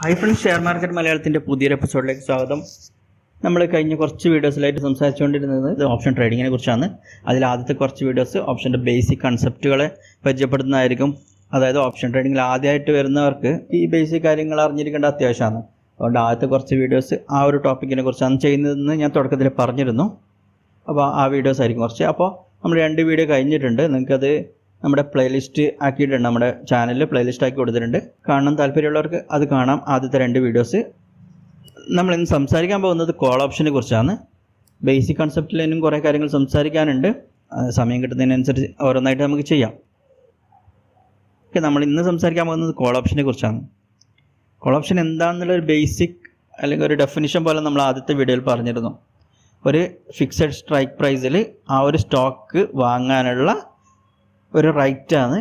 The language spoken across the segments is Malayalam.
ഹായ് ഫ്രണ്ട്സ്, ഷെയർ മാർക്കറ്റ് മലയാളത്തിൻ്റെ പുതിയൊരു എപ്പിസോഡിലേക്ക് സ്വാഗതം. നമ്മൾ കഴിഞ്ഞ കുറച്ച് വീഡിയോസിലായിട്ട് സംസാരിച്ചുകൊണ്ടിരുന്നത് ഓപ്ഷൻ ട്രേഡിങ്ങിനെ കുറിച്ചാണ്. അതിൽ ആദ്യത്തെ കുറച്ച് വീഡിയോസ് ഓപ്ഷൻ്റെ ബേസിക് കൺസെപ്റ്റുകളെ പരിചയപ്പെടുത്തുന്നതായിരിക്കും. അതായത് ഓപ്ഷൻ ട്രേഡിങ്ങിൽ ആദ്യമായിട്ട് വരുന്നവർക്ക് ഈ ബേസിക് കാര്യങ്ങൾ അറിഞ്ഞിരിക്കേണ്ട അത്യാവശ്യമാണ്. അതുകൊണ്ട് ആദ്യത്തെ കുറച്ച് വീഡിയോസ് ആ ഒരു ടോപ്പിക്കിനെ കുറിച്ചാണ് ചെയ്യുന്നതെന്ന് ഞാൻ തുടക്കത്തിൽ പറഞ്ഞിരുന്നു. അപ്പോൾ ആ വീഡിയോസ് ആയിരിക്കും കുറച്ച്. അപ്പോൾ നമ്മൾ 2 വീഡിയോ കഴിഞ്ഞിട്ടുണ്ട്. നിങ്ങൾക്കത് നമ്മുടെ പ്ലേലിസ്റ്റ് ആക്കിയിട്ടുണ്ട്, നമ്മുടെ ചാനലിൽ പ്ലേലിസ്റ്റ് ആക്കി കൊടുത്തിട്ടുണ്ട്. കാണാൻ താല്പര്യമുള്ളവർക്ക് അത് കാണാം. ആദ്യത്തെ 2 വീഡിയോസ്. നമ്മളിന്ന് സംസാരിക്കാൻ പോകുന്നത് കോൾ ഓപ്ഷനെ കുറിച്ചാണ്. ബേസിക് കൺസെപ്റ്റിൽ ഇനിയും കുറേ കാര്യങ്ങൾ സംസാരിക്കാനുണ്ട്. സമയം കിട്ടുന്നതിനനുസരിച്ച് ഓരോന്നായിട്ട് നമുക്ക് ചെയ്യാം. ഓക്കെ, നമ്മൾ ഇന്ന് സംസാരിക്കാൻ പോകുന്നത് കോൾ ഓപ്ഷനെ കുറിച്ചാണ്. കോൾ ഓപ്ഷൻ എന്താണെന്നുള്ളൊരു ബേസിക് അല്ലെങ്കിൽ ഒരു ഡെഫിനിഷൻ പോലെ നമ്മൾ ആദ്യത്തെ വീഡിയോയിൽ പറഞ്ഞിരുന്നു. ഒരു ഫിക്സഡ് സ്ട്രൈക്ക് പ്രൈസിൽ ആ ഒരു സ്റ്റോക്ക് വാങ്ങാനുള്ള ഒരു റൈറ്റാണ്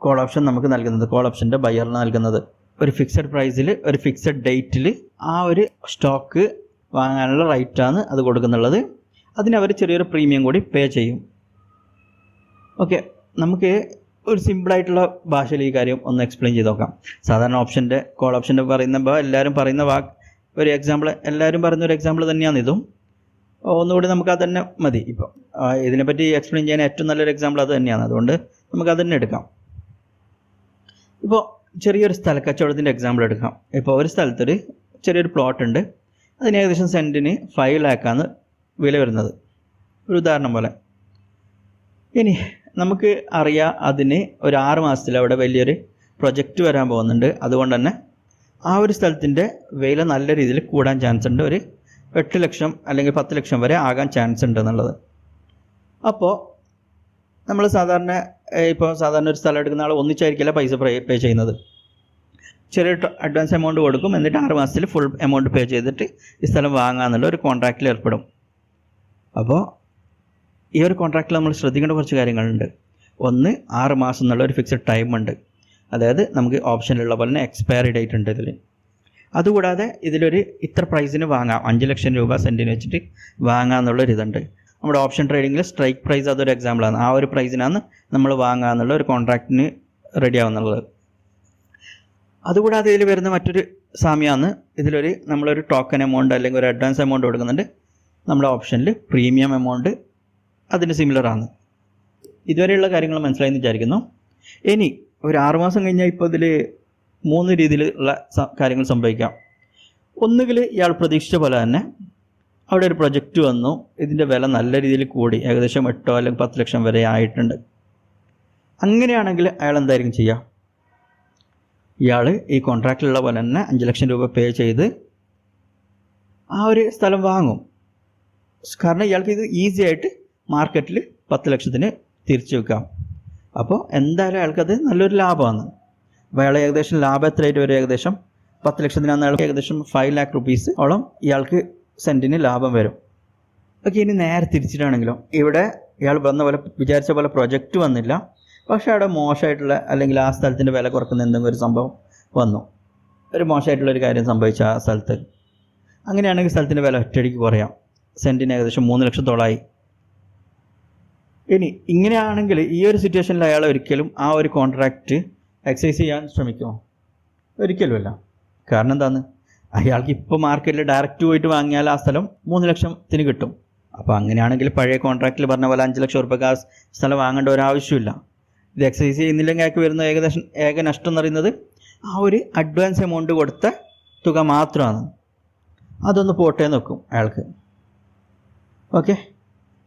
കോൾ ഓപ്ഷൻ നമുക്ക് നൽകുന്നത്. കോൾ ഓപ്ഷൻ്റെ ബയറിന് നൽകുന്നത് ഒരു ഫിക്സഡ് പ്രൈസിൽ ഒരു ഫിക്സഡ് ഡേറ്റിൽ ആ ഒരു സ്റ്റോക്ക് വാങ്ങാനുള്ള റൈറ്റാണ് അത് കൊടുക്കുന്നുള്ളത്. അതിന് അവർ ചെറിയൊരു പ്രീമിയം കൂടി പേ ചെയ്യും. ഓക്കെ, നമുക്ക് ഒരു സിമ്പിളായിട്ടുള്ള ഭാഷയിൽ ഈ കാര്യം ഒന്ന് എക്സ്പ്ലെയിൻ ചെയ്ത് നോക്കാം. സാധാരണ ഓപ്ഷൻ്റെ കോൾ ഓപ്ഷൻ്റെ പറയുമ്പോൾ എല്ലാവരും പറയുന്ന ഒരു എക്സാമ്പിൾ, എല്ലാവരും പറയുന്ന ഒരു എക്സാമ്പിൾ തന്നെയാണ് ഇതും. ഒന്നുകൂടി നമുക്ക് അത് തന്നെ മതി. ഇപ്പോൾ ഇതിനെപ്പറ്റി എക്സ്പ്ലെയിൻ ചെയ്യാൻ ഏറ്റവും നല്ലൊരു എക്സാമ്പിൾ അത് തന്നെയാണ്. അതുകൊണ്ട് നമുക്ക് അത് തന്നെ എടുക്കാം. ഇപ്പോൾ ചെറിയൊരു സ്ഥലക്കച്ചവടത്തിൻ്റെ എക്സാമ്പിൾ എടുക്കാം. ഇപ്പോൾ ഒരു സ്ഥലത്തൊരു ചെറിയൊരു പ്ലോട്ട് ഉണ്ട്. അതിന് ഏകദേശം സെൻറ്റിന് 5 ലാഖാണ് വില വരുന്നത്, ഒരു ഉദാഹരണം പോലെ. ഇനി നമുക്ക് അറിയാം അതിന് ഒരു 6 മാസത്തിൽ അവിടെ വലിയൊരു പ്രൊജക്റ്റ് വരാൻ പോകുന്നുണ്ട്. അതുകൊണ്ട് തന്നെ ആ ഒരു സ്ഥലത്തിൻ്റെ വില നല്ല രീതിയിൽ കൂടാൻ ചാൻസ് ഉണ്ട്. ഒരു 8 ലക്ഷം അല്ലെങ്കിൽ 10 ലക്ഷം വരെ ആകാൻ ചാൻസ് ഉണ്ട് എന്നുള്ളത്. അപ്പോൾ നമ്മൾ സാധാരണ ഒരു സ്ഥലം എടുക്കുന്ന ആൾ ഒന്നിച്ചായിരിക്കില്ല പൈസ പേ ചെയ്യുന്നത്. ചെറിയ അഡ്വാൻസ് എമൗണ്ട് കൊടുക്കും, എന്നിട്ട് 6 മാസത്തിൽ ഫുൾ എമൗണ്ട് പേ ചെയ്തിട്ട് ഈ സ്ഥലം വാങ്ങാമെന്നുള്ള ഒരു കോൺട്രാക്റ്റിൽ ഏർപ്പെടും. അപ്പോൾ ഈ ഒരു കോൺട്രാക്റ്റിൽ നമ്മൾ ശ്രദ്ധിക്കേണ്ട കുറച്ച് കാര്യങ്ങളുണ്ട്. ഒന്ന്, 6 മാസം എന്നുള്ള ഒരു ഫിക്സഡ് ടൈം ഉണ്ട്. അതായത് നമുക്ക് ഓപ്ഷനിലുള്ള പോലെ തന്നെ എക്സ്പയറി ഡേറ്റ് ഉണ്ട് ഇതിൽ. അതുകൂടാതെ ഇതിലൊരു ഇത്ര പ്രൈസിന് വാങ്ങാം, 5 ലക്ഷം രൂപ സെൻറ്റിന് വെച്ചിട്ട് വാങ്ങാമെന്നുള്ളൊരിതുണ്ട്. നമ്മുടെ ഓപ്ഷൻ ട്രേഡിങ്ങിൽ സ്ട്രൈക്ക് പ്രൈസ് അതൊരു എക്സാമ്പിളാണ്. ആ ഒരു പ്രൈസിനാണ് നമ്മൾ വാങ്ങാമെന്നുള്ള ഒരു കോൺട്രാക്റ്റിന് റെഡി ആവുന്നുള്ളത്. അതുകൂടാതെ ഇതിൽ വരുന്ന മറ്റൊരു സാമ്യമാണ്, നമ്മളൊരു ടോക്കൺ എമൗണ്ട് അല്ലെങ്കിൽ ഒരു അഡ്വാൻസ് എമൗണ്ട് കൊടുക്കുന്നുണ്ട്. നമ്മുടെ ഓപ്ഷനിൽ പ്രീമിയം എമൗണ്ട് അതിന് സിമിലറാണ്. ഇതുവരെയുള്ള കാര്യങ്ങൾ മനസ്സിലായെന്ന് വിചാരിക്കുന്നു. ഇനി ഒരു 6 മാസം കഴിഞ്ഞാൽ ഇപ്പോൾ ഇതിൽ 3 രീതിയിലുള്ള കാര്യങ്ങൾ സംഭവിക്കാം. ഒന്നുകിൽ ഇയാൾ പ്രതീക്ഷിച്ച പോലെ തന്നെ അവിടെ ഒരു പ്രൊജക്റ്റ് വന്നു, ഇതിൻ്റെ വില നല്ല രീതിയിൽ കൂടി, ഏകദേശം 8 അല്ലെങ്കിൽ 10 ലക്ഷം വരെ ആയിട്ടുണ്ട്. അങ്ങനെയാണെങ്കിൽ അയാൾ എന്തായിരിക്കും ചെയ്യുക? ഇയാൾ ഈ കോൺട്രാക്റ്റിലുള്ള പോലെ തന്നെ 5 ലക്ഷം രൂപ പേ ചെയ്ത് ആ ഒരു സ്ഥലം വാങ്ങും. കാരണം ഇയാൾക്ക് ഇത് ഈസി ആയിട്ട് മാർക്കറ്റിൽ 10 ലക്ഷത്തിന് തിരിച്ചു വെക്കാം. അപ്പോൾ എന്തായാലും അയാൾക്കത് നല്ലൊരു ലാഭമാണ്. അപ്പോൾ അയാൾ ഏകദേശം ലാഭം എത്രയായിട്ട് വരും? ഏകദേശം 10 ലക്ഷത്തിനാണ് അയാൾക്ക് ഏകദേശം 5 ലാഖ് റുപ്പീസ് ഓളം ഇയാൾക്ക് സെൻറ്റിന് ലാഭം വരും. ഓക്കെ, ഇനി നേരെ തിരിച്ചിട്ടാണെങ്കിലോ, ഇവിടെ ഇയാൾ വിചാരിച്ച പോലെ പ്രൊജക്റ്റ് വന്നില്ല, പക്ഷേ അവിടെ മോശമായിട്ടുള്ള അല്ലെങ്കിൽ ആ സ്ഥലത്തിൻ്റെ വില കുറക്കുന്ന എന്തെങ്കിലും ഒരു സംഭവം വന്നു, ഒരു മോശമായിട്ടുള്ളൊരു കാര്യം സംഭവിച്ച ആ സ്ഥലത്ത്. അങ്ങനെയാണെങ്കിൽ സ്ഥലത്തിൻ്റെ വില ഒറ്റയടിക്ക് കുറയാം, സെൻറ്റിന് ഏകദേശം 3 ലക്ഷത്തോളമായി. ഇനി ഇങ്ങനെയാണെങ്കിൽ ഈ ഒരു സിറ്റുവേഷനിൽ അയാൾ ഒരിക്കലും ആ ഒരു കോൺട്രാക്റ്റ് എക്സൈസ് ചെയ്യാൻ ശ്രമിക്കുമോ? ഒരിക്കലുമല്ല. കാരണം എന്താണ്? അയാൾക്ക് ഇപ്പോൾ മാർക്കറ്റിൽ ഡയറക്റ്റ് പോയിട്ട് വാങ്ങിയാൽ ആ സ്ഥലം 3 ലക്ഷത്തിന് കിട്ടും. അപ്പോൾ അങ്ങനെയാണെങ്കിൽ പഴയ കോൺട്രാക്റ്റിൽ പറഞ്ഞ പോലെ 5 ലക്ഷം റുപ്യക്ക് ആ സ്ഥലം വാങ്ങേണ്ട ഒരാവശ്യമില്ല. ഇത് എക്സൈസ് ചെയ്യുന്നില്ലെങ്കിൽ അയാൾക്ക് വരുന്ന ഏക നഷ്ടം എന്ന് പറയുന്നത് ആ ഒരു അഡ്വാൻസ് എമൗണ്ട് കൊടുത്ത തുക മാത്രമാണ്. അതൊന്ന് പോട്ടേ നോക്കും അയാൾക്ക്. ഓക്കെ,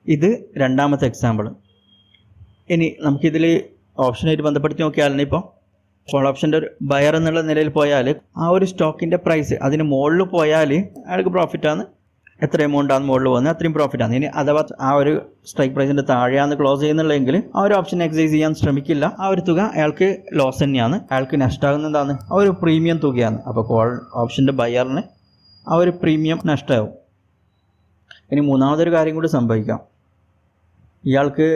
ഇത് രണ്ടാമത്തെ എക്സാമ്പിൾ. ഇനി നമുക്കിതിൽ ഓപ്ഷനായിട്ട് ബന്ധപ്പെടുത്തി നോക്കിയാൽ, ഇപ്പോൾ കോൾ ഓപ്ഷൻ്റെ ഒരു ബയർ എന്നുള്ള നിലയിൽ പോയാൽ ആ ഒരു സ്റ്റോക്കിൻ്റെ പ്രൈസ് അതിന് മുകളിൽ പോയാൽ അയാൾക്ക് പ്രോഫിറ്റാണ്. എത്ര എമൗണ്ടാണ് മുകളിൽ പോകുന്നത് അത്രയും പ്രോഫിറ്റാണ്. ഇനി അഥവാ ആ ഒരു സ്ട്രൈക്ക് പ്രൈസിൻ്റെ താഴെയാണ് ക്ലോസ് ചെയ്യുന്നുള്ളതെങ്കിൽ ആ ഒരു ഓപ്ഷൻ എക്സൈസ് ചെയ്യാൻ ശ്രമിക്കില്ല. ആ ഒരു തുക അയാൾക്ക് ലോസ് തന്നെയാണ്. അയാൾക്ക് നഷ്ടമാകുന്ന എന്താണ്? ആ ഒരു പ്രീമിയം തുകയാണ്. അപ്പോൾ കോൾ ഓപ്ഷൻ്റെ ബയറിന് ആ ഒരു പ്രീമിയം നഷ്ടമാവും. ഇനി മൂന്നാമതൊരു കാര്യം കൂടി സംഭവിക്കാം. ഇയാൾക്ക്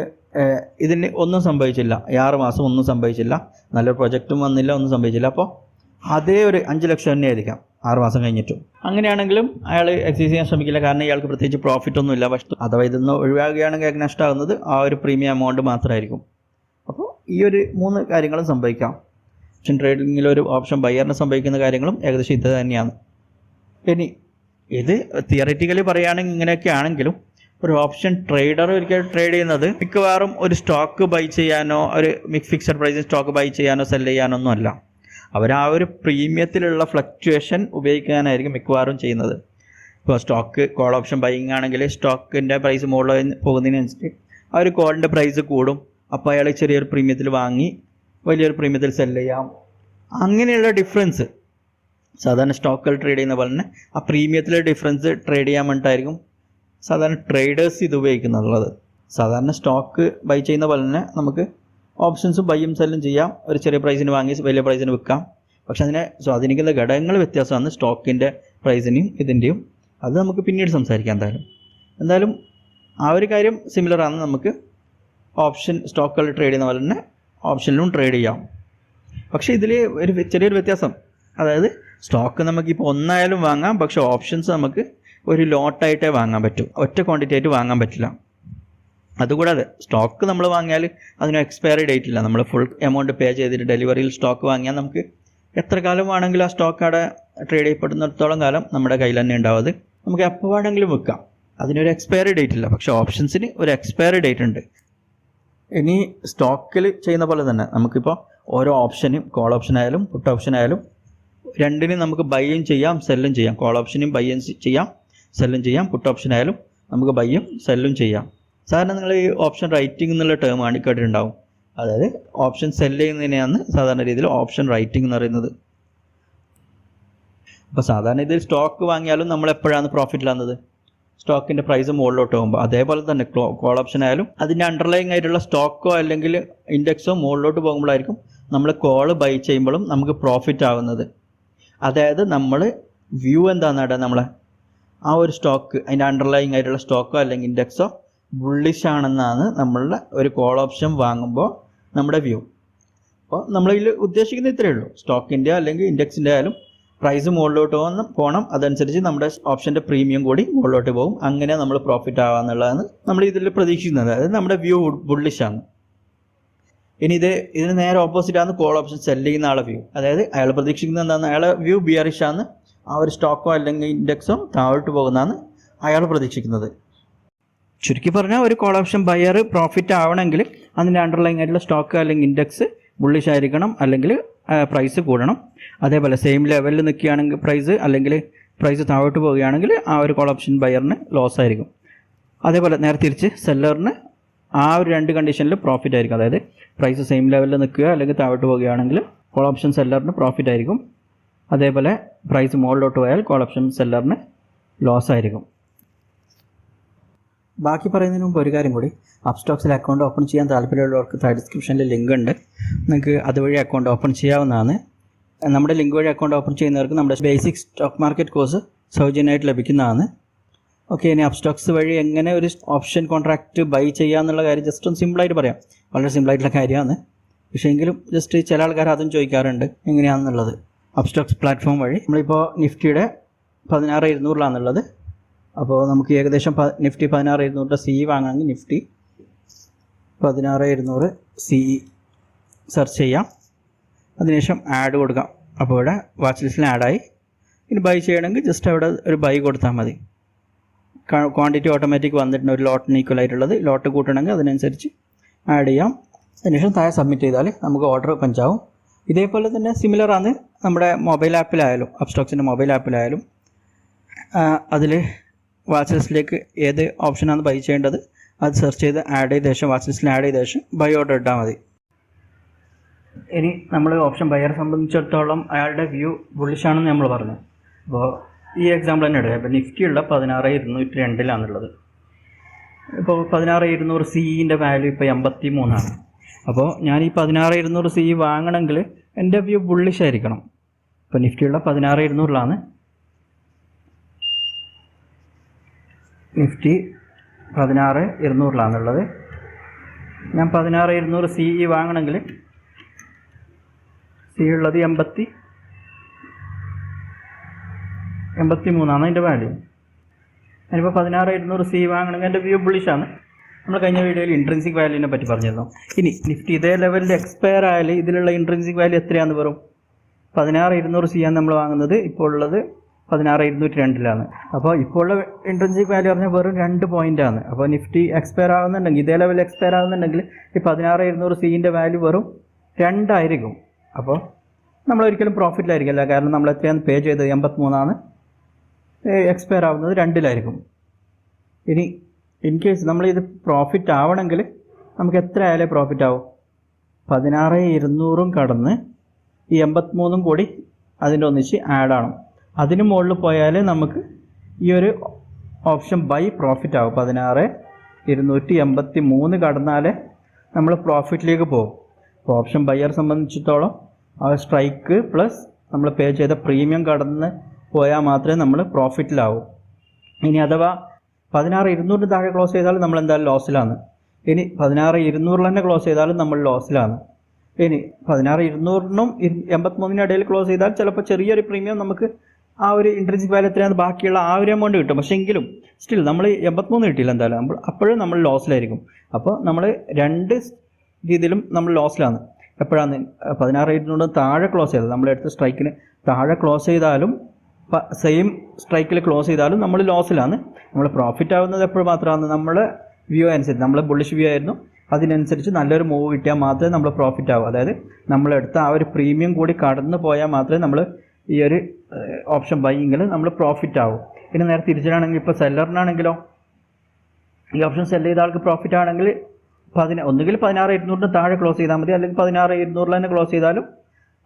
ഇതിന് ഒന്നും സംഭവിച്ചില്ല, 6 മാസം ഒന്നും സംഭവിച്ചില്ല, നല്ലൊരു പ്രൊജക്റ്റും വന്നില്ല, ഒന്നും സംഭവിച്ചില്ല. അപ്പോൾ അതേ ഒരു 5 ലക്ഷം തന്നെ ആയിരിക്കാം 6 മാസം കഴിഞ്ഞിട്ടും. അങ്ങനെയാണെങ്കിലും അയാൾ എക്സൈസ് ചെയ്യാൻ ശ്രമിക്കില്ല, കാരണം ഇയാൾക്ക് പ്രത്യേകിച്ച് പ്രോഫിറ്റ് ഒന്നുമില്ല. പക്ഷേ അഥവാ ഇതൊന്ന് ഒഴിവാക്കുകയാണെങ്കിൽ അയാൾക്ക് നഷ്ടമാകുന്നത് ആ ഒരു പ്രീമിയം എമൗണ്ട് മാത്രമായിരിക്കും. അപ്പോൾ ഈ ഒരു 3 കാര്യങ്ങളും സംഭവിക്കാം. ഓപ്ഷൻ ട്രേഡിങ്ങിൽ ഒരു ഓപ്ഷൻ ബയറിന് സംഭവിക്കുന്ന കാര്യങ്ങളും ഏകദേശം ഇത് തന്നെയാണ്. ഇനി ഇത് തിയററ്റിക്കലി പറയുകയാണെങ്കിൽ ഇങ്ങനെയൊക്കെ ആണെങ്കിലും ഒരു ഓപ്ഷൻ ട്രേഡർ ഒരിക്കൽ ട്രേഡ് ചെയ്യുന്നത് മിക്കവാറും ഒരു സ്റ്റോക്ക് ബൈ ചെയ്യാനോ ഒരു ഫിക്സഡ് പ്രൈസിൽ സ്റ്റോക്ക് ബൈ ചെയ്യാനോ സെല് ചെയ്യാനോ ഒന്നും അല്ല. അവർ ആ ഒരു പ്രീമിയത്തിലുള്ള ഫ്ലക്ച്വേഷൻ ഉപയോഗിക്കാനായിരിക്കും മിക്കവാറും ചെയ്യുന്നത്. ഇപ്പോൾ സ്റ്റോക്ക് കോൾ ഓപ്ഷൻ ബൈയിങ് ആണെങ്കിൽ സ്റ്റോക്കിൻ്റെ പ്രൈസ് മുകളിൽ പോകുന്നതിനനുസരിച്ച് ആ ഒരു കോളിൻ്റെ പ്രൈസ് കൂടും. അപ്പോൾ അയാൾ ചെറിയൊരു പ്രീമിയത്തിൽ വാങ്ങി വലിയൊരു പ്രീമിയത്തിൽ സെല് ചെയ്യാം. അങ്ങനെയുള്ള ഡിഫറൻസ് സാധാരണ സ്റ്റോക്കുകൾ ട്രേഡ് ചെയ്യുന്ന പോലെ തന്നെ ആ പ്രീമിയത്തിലെ ഡിഫറൻസ് ട്രേഡ് ചെയ്യാൻ വേണ്ടിയിട്ടായിരിക്കും സാധാരണ ട്രേഡേഴ്സ് ഇത് ഉപയോഗിക്കുന്നുള്ളത്. സാധാരണ സ്റ്റോക്ക് ബൈ ചെയ്യുന്ന പോലെ തന്നെ നമുക്ക് ഓപ്ഷൻസും ബൈയും സെല്ലും ചെയ്യാം. ഒരു ചെറിയ പ്രൈസിന് വാങ്ങി വലിയ പ്രൈസിന് വിൽക്കാം. പക്ഷെ അതിനെ സ്വാധീനിക്കുന്ന ഘടകങ്ങൾ വ്യത്യാസമാണ് സ്റ്റോക്കിൻ്റെ പ്രൈസിനെയും ഇതിൻ്റെയും. അത് നമുക്ക് പിന്നീട് സംസാരിക്കാം. എന്തായാലും ആ ഒരു കാര്യം സിമിലറാണ്. നമുക്ക് ഓപ്ഷൻ സ്റ്റോക്കുകൾ ട്രേഡ് ചെയ്യുന്ന പോലെ തന്നെ ഓപ്ഷനിലും ട്രേഡ് ചെയ്യാം. പക്ഷേ ഇതിൽ ഒരു ചെറിയൊരു വ്യത്യാസം, അതായത് സ്റ്റോക്ക് നമുക്കിപ്പോൾ ഒന്നായാലും വാങ്ങാം, പക്ഷേ ഓപ്ഷൻസ് നമുക്ക് ഒരു ലോട്ടായിട്ടേ വാങ്ങാൻ പറ്റും, ഒറ്റ ക്വാണ്ടിറ്റി ആയിട്ട് വാങ്ങാൻ പറ്റില്ല. അതുകൂടാതെ സ്റ്റോക്ക് നമ്മൾ വാങ്ങിയാൽ അതിന് എക്സ്പയറി ഡേറ്റ് ഇല്ല. നമ്മൾ ഫുൾ എമൗണ്ട് പേ ചെയ്തിട്ട് ഡെലിവറിയിൽ സ്റ്റോക്ക് വാങ്ങിയാൽ നമുക്ക് എത്ര കാലം വേണമെങ്കിലും ആ സ്റ്റോക്ക് അവിടെ ട്രേഡ് ചെയ്യപ്പെടുന്നിടത്തോളം കാലം നമ്മുടെ കയ്യിൽ തന്നെ ഉണ്ടാവും. അത് നമുക്ക് എപ്പോൾ വേണമെങ്കിലും വിൽക്കാം. അതിനൊരു എക്സ്പയറി ഡേറ്റ് ഇല്ല. പക്ഷേ ഓപ്ഷൻസിന് ഒരു എക്സ്പയറി ഡേറ്റ് ഉണ്ട്. ഇനി സ്റ്റോക്കിൽ ചെയ്യുന്ന പോലെ തന്നെ നമുക്കിപ്പോൾ ഓരോ ഓപ്ഷനും കോൾ ഓപ്ഷൻ ആയാലും പുട്ട് ഓപ്ഷൻ ആയാലും രണ്ടിനും നമുക്ക് ബൈയും ചെയ്യാം സെല്ലും ചെയ്യാം. കോൾ ഓപ്ഷനും ബൈയും ചെയ്യാം സെല്ലും ചെയ്യാം. പുട്ട് ഓപ്ഷൻ ആയാലും നമുക്ക് ബൈയും സെല്ലും ചെയ്യാം. സാധാരണ നിങ്ങൾ ഈ ഓപ്ഷൻ റൈറ്റിംഗ് എന്നുള്ള ടേം ആണ് കേട്ടിട്ടുണ്ടാവും. അതായത് ഓപ്ഷൻ സെല്ല് ചെയ്യുന്നതിനെയാണ് സാധാരണ രീതിയിൽ ഓപ്ഷൻ റൈറ്റിംഗ് എന്ന് പറയുന്നത്. അപ്പോൾ സാധാരണ ഇതിൽ സ്റ്റോക്ക് വാങ്ങിയാലും നമ്മൾ എപ്പോഴാണ് പ്രോഫിറ്റിലാകുന്നത്? സ്റ്റോക്കിൻ്റെ പ്രൈസ് മുകളിലോട്ട് പോകുമ്പോൾ. അതേപോലെ തന്നെ കോൾ ഓപ്ഷൻ ആയാലും അതിൻ്റെ അണ്ടർലൈങ് ആയിട്ടുള്ള സ്റ്റോക്കോ അല്ലെങ്കിൽ ഇൻഡെക്സോ മുകളിലോട്ട് പോകുമ്പോഴായിരിക്കും നമ്മൾ കോള് ബൈ ചെയ്യുമ്പോഴും നമുക്ക് പ്രോഫിറ്റ് ആവുന്നത്. അതായത് നമ്മൾ വ്യൂ എന്താണെന്ന് നമ്മളെ ആ ഒരു സ്റ്റോക്ക് അതിൻ്റെ അണ്ടർലൈങ് ആയിട്ടുള്ള സ്റ്റോക്കോ അല്ലെങ്കിൽ ഇൻഡെക്സോ ബുള്ളിഷ് ആണെന്നാണ് നമ്മളുടെ ഒരു കോൾ ഓപ്ഷൻ വാങ്ങുമ്പോൾ നമ്മുടെ വ്യൂ. അപ്പോൾ നമ്മളിതിൽ ഉദ്ദേശിക്കുന്നത് ഇത്രയേ ഉള്ളൂ. സ്റ്റോക്കിൻ്റെ അല്ലെങ്കിൽ ഇൻഡെക്സിൻ്റെ ആയാലും പ്രൈസ് മുകളിലോട്ട് പോകണം. അതനുസരിച്ച് നമ്മുടെ ഓപ്ഷൻ്റെ പ്രീമിയം കൂടി മുകളിലോട്ട് പോകും. അങ്ങനെ നമ്മൾ പ്രോഫിറ്റ് ആവാന്നുള്ളതാണ് നമ്മൾ ഇതിൽ പ്രതീക്ഷിക്കുന്നത്. അതായത് നമ്മുടെ വ്യൂ ബുള്ളിഷാണ്. ഇനി ഇതിന് നേരെ ഓപ്പോസിറ്റാണ് കോൾ ഓപ്ഷൻ സെല് ചെയ്യുന്ന ആളെ വ്യൂ. അതായത് അയാൾ പ്രതീക്ഷിക്കുന്നത് എന്താണ്? അയാളെ വ്യൂ ബിയറിഷാണ്. ആ ഒരു സ്റ്റോക്കോ അല്ലെങ്കിൽ ഇൻഡെക്സോ താഴോട്ട് പോകുന്നതാണ് അയാൾ പ്രതീക്ഷിക്കുന്നത്. ചുരുക്കി പറഞ്ഞാൽ ഒരു കോൾ ഓപ്ഷൻ ബയർ പ്രോഫിറ്റ് ആവണമെങ്കിൽ അതിൻ്റെ അണ്ടർലൈങ് ആയിട്ടുള്ള സ്റ്റോക്ക് അല്ലെങ്കിൽ ഇൻഡെക്സ് ബുള്ളിഷ് ആയിരിക്കണം, അല്ലെങ്കിൽ പ്രൈസ് കൂടണം. അതേപോലെ സെയിം ലെവലിൽ നിൽക്കുകയാണെങ്കിൽ പ്രൈസ്, അല്ലെങ്കിൽ പ്രൈസ് താഴോട്ട് പോവുകയാണെങ്കിൽ ആ ഒരു കോൾ ഓപ്ഷൻ ബയറിന് ലോസ് ആയിരിക്കും. അതേപോലെ നേരെ തിരിച്ച് സെല്ലറിന് ആ ഒരു രണ്ട് കണ്ടീഷനിൽ പ്രോഫിറ്റ് ആയിരിക്കും. അതായത് പ്രൈസ് സെയിം ലെവലിൽ നിൽക്കുക അല്ലെങ്കിൽ താഴോട്ട് പോവുകയാണെങ്കിൽ കോൾ ഓപ്ഷൻ സെല്ലറിന് പ്രോഫിറ്റ് ആയിരിക്കും. അതേപോലെ പ്രൈസ് മുകളിലോട്ട് പോയാൽ കോൾ ഓപ്ഷൻ സെല്ലറിന് ലോസ് ആയിരിക്കും. ബാക്കി പറയുന്നതിന് മുമ്പ് ഒരു കാര്യം കൂടി, അപ്സ്റ്റോക്സിൽ അക്കൗണ്ട് ഓപ്പൺ ചെയ്യാൻ താല്പര്യമുള്ളവർക്ക് താഴെ ഡിസ്ക്രിപ്ഷനിൽ ലിങ്ക് ഉണ്ട്. നിങ്ങൾക്ക് അതുവഴി അക്കൗണ്ട് ഓപ്പൺ ചെയ്യാവുന്നതാണ്. നമ്മുടെ ലിങ്ക് വഴി അക്കൗണ്ട് ഓപ്പൺ ചെയ്യുന്നവർക്ക് നമ്മുടെ ബേസിക് സ്റ്റോക്ക് മാർക്കറ്റ് കോഴ്സ് സൗജന്യമായിട്ട് ലഭിക്കുന്നതാണ്. ഓക്കെ, ഇനി അപ്സ്റ്റോക്സ് വഴി എങ്ങനെ ഒരു ഓപ്ഷൻ കോൺട്രാക്റ്റ് ബൈ ചെയ്യാമെന്നുള്ള കാര്യം ജസ്റ്റ് ഒന്ന് സിമ്പിളായിട്ട് പറയാം. വളരെ സിമ്പിളായിട്ടുള്ള കാര്യമാണ്. പക്ഷേ എങ്കിലും ജസ്റ്റ് ചില ആൾക്കാർ അതും ചോദിക്കാറുണ്ട് എങ്ങനെയാണെന്നുള്ളത്. അപ്സ്റ്റോക്സ് പ്ലാറ്റ്ഫോം വഴി നമ്മളിപ്പോൾ നിഫ്റ്റിയുടെ 16,200 അപ്പോൾ നമുക്ക് ഏകദേശം നിഫ്റ്റി 16,200 CE വാങ്ങണമെങ്കിൽ നിഫ്റ്റി 16,200 CE സെർച്ച് ചെയ്യാം. അതിനുശേഷം ആഡ് കൊടുക്കാം. അപ്പോൾ ഇവിടെ വാച്ച് ലിസ്റ്റിൽ ആഡായി. ഇനി ബൈ ചെയ്യണമെങ്കിൽ ജസ്റ്റ് അവിടെ ഒരു ബൈ കൊടുത്താൽ മതി. ക്വാണ്ടിറ്റി ഓട്ടോമാറ്റിക് വന്നിട്ടുണ്ട്. ഒരു ലോട്ടിന് ഈക്വൽ ആയിട്ടുള്ളത്. ലോട്ട് കൂട്ടണമെങ്കിൽ അതിനനുസരിച്ച് ആഡ് ചെയ്യാം. അതിനുശേഷം താഴെ സബ്മിറ്റ് ചെയ്താൽ നമുക്ക് ഓർഡർ പഞ്ചാവും. ഇതേപോലെ തന്നെ സിമിലറാണ് നമ്മുടെ മൊബൈൽ ആപ്പിലായാലും, അപ്സ്റ്റോക്സിൻ്റെ മൊബൈൽ ആപ്പിലായാലും. അതിൽ വാച്ച് ലിസ്റ്റിലേക്ക് ഏത് ഓപ്ഷനാണ് ബൈ ചെയ്യേണ്ടത് അത് സെർച്ച് ചെയ്ത് ആഡ് ചെയ്ത ശേഷം വാച്ച് ലിസ്റ്റിൽ ആഡ് ചെയ്ത ശേഷം ബൈ ഓർഡർ ഇട്ടാൽ മതി. ഇനി നമ്മൾ ഓപ്ഷൻ ബയറെ സംബന്ധിച്ചിടത്തോളം അയാളുടെ വ്യൂ ബുള്ളിഷാണെന്ന് നമ്മൾ പറഞ്ഞു. അപ്പോൾ ഈ എക്സാമ്പിൾ തന്നെ എടുക്കുക. ഇപ്പോൾ നിഫ്റ്റിയുള്ള 16,202 ഇപ്പോൾ 16,200 CEൻ്റെ വാല്യൂ ഇപ്പോൾ 83. അപ്പോൾ ഞാൻ ഈ 16,200 CE വാങ്ങണമെങ്കിൽ എൻ്റെ വ്യൂ ബുള്ളിഷ് ആയിരിക്കണം. ഇപ്പോൾ നിഫ്റ്റിയുള്ള 16,200 നിഫ്റ്റി 16,200 ഞാൻ 16,200 CE വാങ്ങണമെങ്കിൽ CE ഉള്ളത് 83 അതിൻ്റെ വാല്യൂ. ഞാനിപ്പോൾ 16,200 CE വാങ്ങണമെങ്കിൽ എൻ്റെ വ്യൂ ബുള്ളിഷാണ്. നമ്മൾ കഴിഞ്ഞ വീഡിയോയിൽ ഇൻട്രിൻസിക് വാല്യൂവിനെ പറ്റി പറഞ്ഞിരുന്നു. ഇനി നിഫ്റ്റി ഇതേ ലെവലിൽ എക്സ്പയർ ആയാൽ ഇതിലുള്ള ഇൻട്രിൻസിക് വാല്യൂ എത്രയാണെന്ന് വരും? 16,200 ചെയ്യാൻ നമ്മൾ വാങ്ങുന്നത് ഇപ്പോൾ ഉള്ളത് 16,202 അപ്പോൾ ഇപ്പോൾ ഉള്ള ഇൻട്രിൻസിക് വാല്യൂ പറഞ്ഞാൽ വെറും 2 പോയിൻ്റാണ്. അപ്പോൾ നിഫ്റ്റി എക്സ്പയർ ആകുന്നുണ്ടെങ്കിൽ ഇതേ ലെവലിൽ എക്സ്പയർ ആകുന്നുണ്ടെങ്കിൽ ഈ 16,200 സീൻ്റെ വാല്യൂ വെറും 2 ആയിരിക്കും. അപ്പോൾ നമ്മളൊരിക്കലും പ്രോഫിറ്റിലായിരിക്കില്ല. കാരണം നമ്മൾ എത്രയാണ് പേ ചെയ്തത്? 83 എക്സ്പയർ ആവുന്നത് 2-ലായിരിക്കും. ഇനി ഇൻ കേസ് നമ്മളിത് പ്രോഫിറ്റ് ആവണമെങ്കിൽ നമുക്ക് എത്ര ആയാലേ പ്രോഫിറ്റ് ആവും? 16,200 കടന്ന് ഈ 83 കൂടി അതിൻ്റെ ഒന്നിച്ച് ആഡ് ആണ്. അതിന് മുകളിൽ പോയാൽ നമുക്ക് ഈ ഒരു ഓപ്ഷൻ ബൈ പ്രോഫിറ്റ് ആവും. 16,283 കടന്നാലേ നമ്മൾ പ്രോഫിറ്റിലേക്ക് പോകും. അപ്പോൾ ഓപ്ഷൻ ബയ്യർ സംബന്ധിച്ചിടത്തോളം ആ സ്ട്രൈക്ക് പ്ലസ് നമ്മൾ പേ ചെയ്ത പ്രീമിയം കടന്ന് പോയാൽ മാത്രമേ നമ്മൾ പ്രോഫിറ്റിലാവും. ഇനി അഥവാ 16,200 താഴെ ക്ലോസ് ചെയ്താലും നമ്മൾ എന്തായാലും ലോസിലാണ്. ഇനി 16,200 തന്നെ ക്ലോസ് ചെയ്താലും നമ്മൾ ലോസിലാണ്. ഇനി 16,200നും 83 ഇടയിൽ ക്ലോസ് ചെയ്താൽ ചിലപ്പോൾ ചെറിയൊരു പ്രീമിയം നമുക്ക് ആ ഒരു ഇൻട്രിൻസിക് വാല്യൂ എത്രയാണ് ബാക്കിയുള്ള ആ ഒരു എമൗണ്ട് കിട്ടും. പക്ഷേ എങ്കിലും സ്റ്റിൽ നമ്മൾ 83 കിട്ടിയില്ല എന്തായാലും, അപ്പോഴും നമ്മൾ ലോസിലായിരിക്കും. അപ്പോൾ നമ്മൾ 2 രീതിയിലും നമ്മൾ ലോസിലാണ്. എപ്പോഴാണ് 16,200 താഴെ ക്ലോസ് ചെയ്തത്, നമ്മളെടുത്ത സ്ട്രൈക്കിന് താഴെ ക്ലോസ് ചെയ്താലും സെയിം സ്ട്രൈക്കിൽ ക്ലോസ് ചെയ്താലും നമ്മൾ ലോസിലാണ്. നമ്മൾ പ്രോഫിറ്റ് ആവുന്നത് എപ്പോഴും മാത്രമാണ് നമ്മുടെ വ്യൂ അനുസരിച്ച്. നമ്മൾ ബുള്ളിഷ് വ്യൂ ആയിരുന്നു, അതിനനുസരിച്ച് നല്ലൊരു മൂവ് കിട്ടിയാൽ മാത്രമേ നമ്മൾ പ്രോഫിറ്റ് ആവൂ. അതായത് നമ്മളെടുത്ത ആ ഒരു പ്രീമിയം കൂടി കടന്നു പോയാൽ മാത്രമേ നമ്മൾ ഈ ഒരു ഓപ്ഷൻ ബൈയിങ്ങിൽ നമ്മൾ പ്രോഫിറ്റ് ആവും. ഇനി നേരെ തിരിച്ചാണെങ്കിൽ ഇപ്പോൾ സെല്ലറിനാണെങ്കിലോ ഈ ഓപ്ഷൻ സെല് ചെയ്ത ആൾക്ക് പ്രോഫിറ്റ് ആണെങ്കിൽ ഒന്നുകിൽ 16,200 താഴെ ക്ലോസ് ചെയ്താൽ മതി, അല്ലെങ്കിൽ 16,200 തന്നെ ക്ലോസ് ചെയ്താലും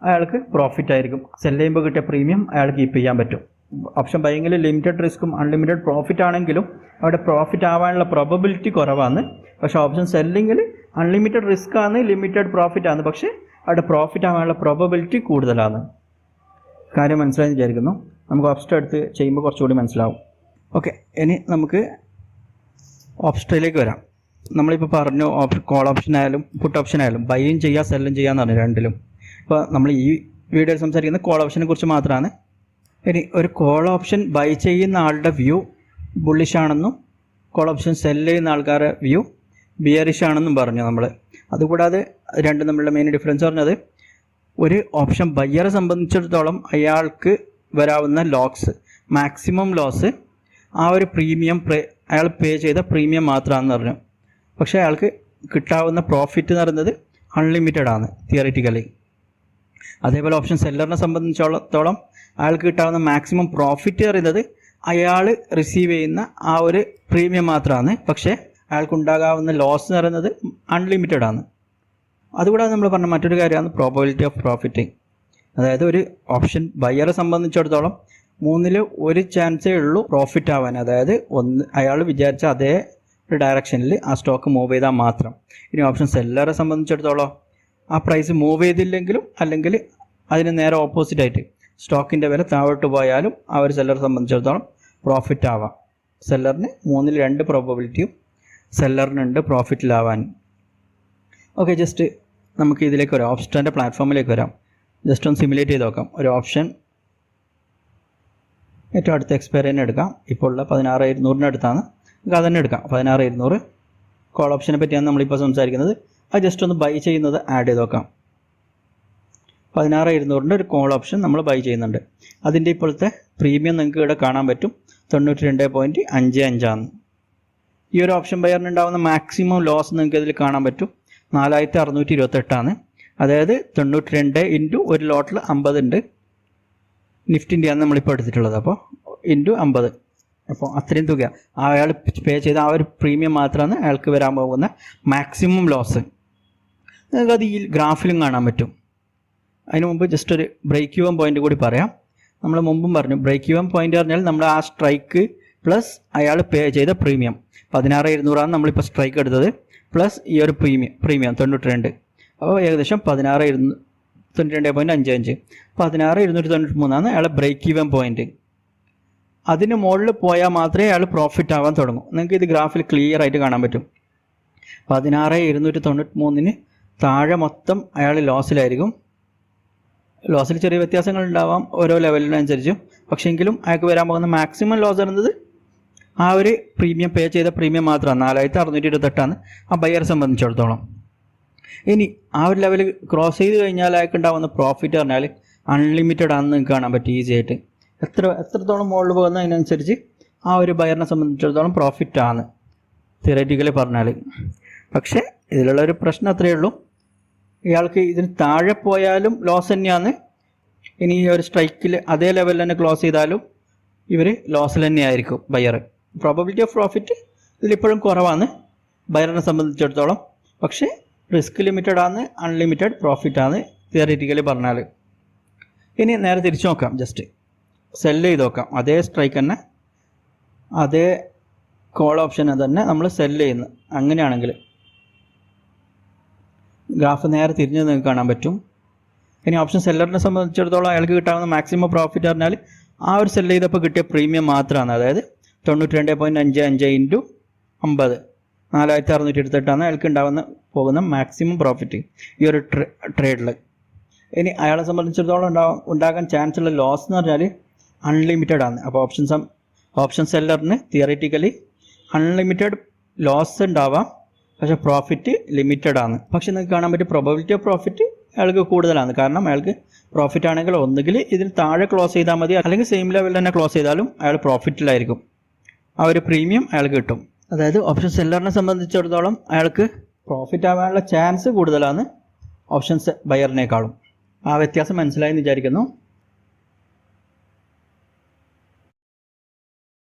അയാൾക്ക് പ്രോഫിറ്റ് ആയിരിക്കും. സെല് ചെയ്യുമ്പോൾ കിട്ടിയ പ്രീമിയം അയാൾ കീപ്പ് ചെയ്യാൻ പറ്റും. ഓപ്ഷൻ ബൈയിങ്ങിൽ ലിമിറ്റഡ് റിസ്ക്കും അൺലിമിറ്റഡ് പ്രോഫിറ്റ് ആണെങ്കിലും അവിടെ പ്രോഫിറ്റ് ആവാനുള്ള പ്രോബബിലിറ്റി കുറവാണ്. പക്ഷേ ഓപ്ഷൻ സെല്ലിങ്ങിൽ അൺലിമിറ്റഡ് റിസ്ക് ആണ്, ലിമിറ്റഡ് പ്രോഫിറ്റ് ആണ്, പക്ഷേ അവിടെ പ്രോഫിറ്റ് ആവാനുള്ള പ്രോബബിലിറ്റി കൂടുതലാണ്. കാര്യം മനസ്സിലായി വിചാരിക്കുന്നു. നമുക്ക് ഓപ്ഷൻ എടുത്ത് ചെയ്യുമ്പോൾ കുറച്ചുകൂടി മനസ്സിലാവും. ഓക്കെ, ഇനി നമുക്ക് ഓപ്ഷനിലേക്ക് വരാം. നമ്മളിപ്പോൾ പറഞ്ഞു കോൾ ഓപ്ഷൻ ആയാലും പുട്ട് ഓപ്ഷൻ ആയാലും ബൈയും ചെയ്യുക സെല്ലും ചെയ്യാന്ന് പറഞ്ഞു രണ്ടിലും. ഇപ്പോൾ നമ്മൾ ഈ വീഡിയോയിൽ സംസാരിക്കുന്നത് കോൾ ഓപ്ഷനെ കുറിച്ച് മാത്രമാണ്. ഇനി ഒരു കോൾ ഓപ്ഷൻ ബൈ ചെയ്യുന്ന ആളുടെ വ്യൂ ബുള്ളിഷ് ആണെന്നും കോൾ ഓപ്ഷൻ സെല്ല് ചെയ്യുന്ന ആൾക്കാരുടെ വ്യൂ ബിയറിഷ് ആണെന്നും പറഞ്ഞു നമ്മൾ. അതുകൂടാതെ രണ്ടും തമ്മിലുള്ള മെയിൻ ഡിഫറൻസ് പറഞ്ഞത് ഒരു ഓപ്ഷൻ ബയ്യറെ സംബന്ധിച്ചിടത്തോളം അയാൾക്ക് വരാവുന്ന ലോസ് മാക്സിമം ലോസ് ആ ഒരു പ്രീമിയം അയാൾ പേ ചെയ്ത പ്രീമിയം മാത്രമാണെന്ന് പറഞ്ഞു. പക്ഷേ അയാൾക്ക് കിട്ടാവുന്ന പ്രോഫിറ്റ് എന്ന് പറയുന്നത് അൺലിമിറ്റഡ് ആണ് തിയറിറ്റിക്കലി. അതേപോലെ ഓപ്ഷൻ സെല്ലറിനെ സംബന്ധിച്ചിടത്തോളം അയാൾക്ക് കിട്ടാവുന്ന മാക്സിമം പ്രോഫിറ്റ് പറയുന്നത് അയാൾ റിസീവ് ചെയ്യുന്ന ആ ഒരു പ്രീമിയം മാത്രമാണ്. പക്ഷേ അയാൾക്കുണ്ടാകാവുന്ന ലോസ് എന്ന് പറയുന്നത് അൺലിമിറ്റഡ് ആണ്. അതുകൂടാതെ നമ്മൾ പറഞ്ഞ മറ്റൊരു കാര്യമാണ് പ്രോബബിലിറ്റി ഓഫ് പ്രോഫിറ്റിംഗ്. അതായത് ഒരു ഓപ്ഷൻ ബയ്യറെ സംബന്ധിച്ചിടത്തോളം 3-ൽ 1 ചാൻസേ ഉള്ളൂ പ്രോഫിറ്റ് ആവാൻ. അതായത് അയാൾ വിചാരിച്ച അതേ ഒരു ഡയറക്ഷനിൽ ആ സ്റ്റോക്ക് മൂവ് ചെയ്താൽ മാത്രം. ഇനി ഓപ്ഷൻ സെല്ലറെ സംബന്ധിച്ചിടത്തോളം ആ പ്രൈസ് മൂവ് ചെയ്തില്ലെങ്കിലും അല്ലെങ്കിൽ അതിന് നേരെ ഓപ്പോസിറ്റായിട്ട് സ്റ്റോക്കിൻ്റെ വില താഴോട്ട് പോയാലും ആ ഒരു സെല്ലറെ സംബന്ധിച്ചിടത്തോളം പ്രോഫിറ്റ് ആവാം. സെല്ലറിന് 3-ൽ 2 പ്രോബബിലിറ്റിയും സെല്ലറിനുണ്ട് പ്രോഫിറ്റിലാവാൻ. ഓക്കെ, ജസ്റ്റ് നമുക്ക് ഇതിലേക്ക് വരാം. ഓപ്ഷൻ്റെ പ്ലാറ്റ്ഫോമിലേക്ക് വരാം. ജസ്റ്റ് ഒന്ന് സിമുലേറ്റ് ചെയ്ത് നോക്കാം. ഒരു ഓപ്ഷൻ ഏറ്റവും അടുത്ത എക്സ്പയറിനെ എടുക്കാം. ഇപ്പോൾ ഉള്ള 16,200 അടുത്താണ്, നമുക്ക് അതന്നെ എടുക്കാം. 16,200 കോൾ ഓപ്ഷനെ പറ്റിയാണ് നമ്മളിപ്പോൾ സംസാരിക്കുന്നത്. അത് ജസ്റ്റ് ഒന്ന് ബൈ ചെയ്യുന്നത് ആഡ് ചെയ്ത് നോക്കാം. 16,200 ഒരു കോൾ ഓപ്ഷൻ നമ്മൾ ബൈ ചെയ്യുന്നുണ്ട്. അതിൻ്റെ ഇപ്പോഴത്തെ പ്രീമിയം നിങ്ങൾക്ക് ഇവിടെ കാണാൻ പറ്റും, 92.55 ആണ്. ഈ ഒരു ഓപ്ഷൻ ബയറിന് ഉണ്ടാകുന്ന മാക്സിമം ലോസ് നിങ്ങൾക്ക് ഇതിൽ കാണാൻ പറ്റും, 4,628 ആണ്. അതായത് 92 ഇൻറ്റു ഒരു ലോട്ടിൽ 50 ഉണ്ട്. നിഫ്റ്റിൻ്റെയാണ് നമ്മളിപ്പോൾ എടുത്തിട്ടുള്ളത്. അപ്പോൾ ഇൻറ്റു 50, അപ്പോൾ അത്രയും തുക അയാൾ പേ ചെയ്ത ആ ഒരു പ്രീമിയം മാത്രമാണ് അയാൾക്ക് വരാൻ പോകുന്ന മാക്സിമം ലോസ്. നിങ്ങൾക്കത് ഈ ഗ്രാഫിലും കാണാൻ പറ്റും. അതിന് മുമ്പ് ജസ്റ്റ് ഒരു ബ്രേക്ക് ഈവൻ പോയിൻ്റ് കൂടി പറയാം. നമ്മൾ മുമ്പും പറഞ്ഞു, ബ്രേക്ക് ഈവൻ പോയിൻ്റ് പറഞ്ഞാൽ നമ്മൾ ആ സ്ട്രൈക്ക് പ്ലസ് അയാൾ പേ ചെയ്ത പ്രീമിയം 16,200 നമ്മളിപ്പോൾ സ്ട്രൈക്ക് എടുത്തത്, പ്ലസ് ഈ ഒരു പ്രീമിയം 92. അപ്പോൾ ഏകദേശം 16,292.55. 16,293 അയാളെ ബ്രേക്ക് ഈവൻ പോയിന്റ്. അതിന് മുകളിൽ പോയാൽ മാത്രമേ അയാൾ പ്രോഫിറ്റ് ആവാൻ തുടങ്ങും. നിങ്ങൾക്ക് ഇത് ഗ്രാഫിൽ ക്ലിയർ ആയിട്ട് കാണാൻ പറ്റും. 16,293 താഴെ മൊത്തം അയാൾ ലോസിലായിരിക്കും. ലോസിൽ ചെറിയ വ്യത്യാസങ്ങൾ ഉണ്ടാവാം ഓരോ ലെവലിനനുസരിച്ചും. പക്ഷേ എങ്കിലും അയാൾക്ക് വരാൻ പോകുന്ന മാക്സിമം ലോസ് പറയുന്നത് ആ ഒരു പ്രീമിയം പേ ചെയ്ത പ്രീമിയം മാത്രമാണ് 4628 ആ ബയ്യറെ സംബന്ധിച്ചിടത്തോളം. ഇനി ആ ഒരു ലെവൽ ക്രോസ് ചെയ്ത് കഴിഞ്ഞാൽ അയാൾക്ക് ഉണ്ടാകുന്ന പ്രോഫിറ്റ് പറഞ്ഞാൽ അൺലിമിറ്റഡ് ആണെന്ന് നിങ്ങൾക്ക് കാണാൻ പറ്റും ഈസി ആയിട്ട്. എത്രത്തോളം മുകളിൽ പോകുന്ന അതിനനുസരിച്ച് ആ ഒരു ബയറിനെ സംബന്ധിച്ചിടത്തോളം പ്രോഫിറ്റാണ് തിയററ്റിക്കലി പറഞ്ഞാൽ. പക്ഷേ ഇതിലുള്ളൊരു പ്രശ്നം അത്രയേ ഉള്ളൂ, ഇയാൾക്ക് ഇതിന് താഴെ പോയാലും ലോസ് തന്നെയാണ്. ഇനി ഈ ഒരു സ്ട്രൈക്കിൽ അതേ ലെവലിൽ തന്നെ ക്ലോസ് ചെയ്താലും ഇവർ ലോസിൽ തന്നെയായിരിക്കും ബയർ. പ്രോബബിലിറ്റി ഓഫ് പ്രോഫിറ്റ് ഇതിലിപ്പോഴും കുറവാണ് ബയറിനെ സംബന്ധിച്ചിടത്തോളം. പക്ഷേ റിസ്ക് ലിമിറ്റഡ് ആണ്, അൺലിമിറ്റഡ് പ്രോഫിറ്റ് ആണ് തിയററ്റിക്കലി പറഞ്ഞാൽ. ഇനി നേരെ തിരിച്ചു നോക്കാം, ജസ്റ്റ് സെല്ല് ചെയ്ത് നോക്കാം. അതേ സ്ട്രൈക്ക് തന്നെ, അതേ കോൾ ഓപ്ഷൻ തന്നെ നമ്മൾ സെല്ല് ചെയ്യുന്നു. അങ്ങനെയാണെങ്കിൽ ഗ്രാഫ് നേരെ തിരിഞ്ഞ് നിങ്ങൾക്ക് കാണാൻ പറ്റും. ഇനി ഓപ്ഷൻ സെല്ലറിനെ സംബന്ധിച്ചിടത്തോളം അയാൾക്ക് കിട്ടാവുന്ന മാക്സിമം പ്രോഫിറ്റ് പറഞ്ഞാൽ ആ ഒരു സെല്ല് ചെയ്തപ്പോൾ കിട്ടിയ പ്രീമിയം മാത്രമാണ്. അതായത് 92.55 ഇൻറ്റു 50 4628 അയാൾക്ക് പോകുന്ന മാക്സിമം പ്രോഫിറ്റ് ഈ ഒരു ട്രേഡിൽ. ഇനി അയാളെ സംബന്ധിച്ചിടത്തോളം ഉണ്ടാകാൻ ചാൻസ് ഉള്ള ലോസ് എന്ന് പറഞ്ഞാൽ അൺലിമിറ്റഡ് ആണ്. അപ്പോൾ ഓപ്ഷൻ സെല്ലറിന് തിയററ്റിക്കലി അൺലിമിറ്റഡ് ലോസ് ഉണ്ടാവാം, പക്ഷേ പ്രോഫിറ്റ് ലിമിറ്റഡ് ആണ്. പക്ഷെ നിങ്ങൾക്ക് കാണാൻ പറ്റും പ്രോബബിലിറ്റി ഓഫ് പ്രോഫിറ്റ് അയാൾക്ക് കൂടുതലാണ്. കാരണം അയാൾക്ക് പ്രോഫിറ്റ് ആണെങ്കിൽ ഒന്നുകിൽ ഇതിൽ താഴെ ക്ലോസ് ചെയ്താൽ മതി, അല്ലെങ്കിൽ സെയിം ലെവലിൽ തന്നെ ക്ലോസ് ചെയ്താലും അയാൾ പ്രോഫിറ്റിലായിരിക്കും. ആ ഒരു പ്രീമിയം അയാൾക്ക് കിട്ടും. അതായത് ഓപ്ഷൻ സെല്ലറിനെ സംബന്ധിച്ചിടത്തോളം അയാൾക്ക് പ്രോഫിറ്റ് ആവാനുള്ള ചാൻസ് കൂടുതലാണ് ഓപ്ഷൻ ബയറിനേക്കാളും. ആ വ്യത്യാസം മനസ്സിലായെന്ന് വിചാരിക്കുന്നു.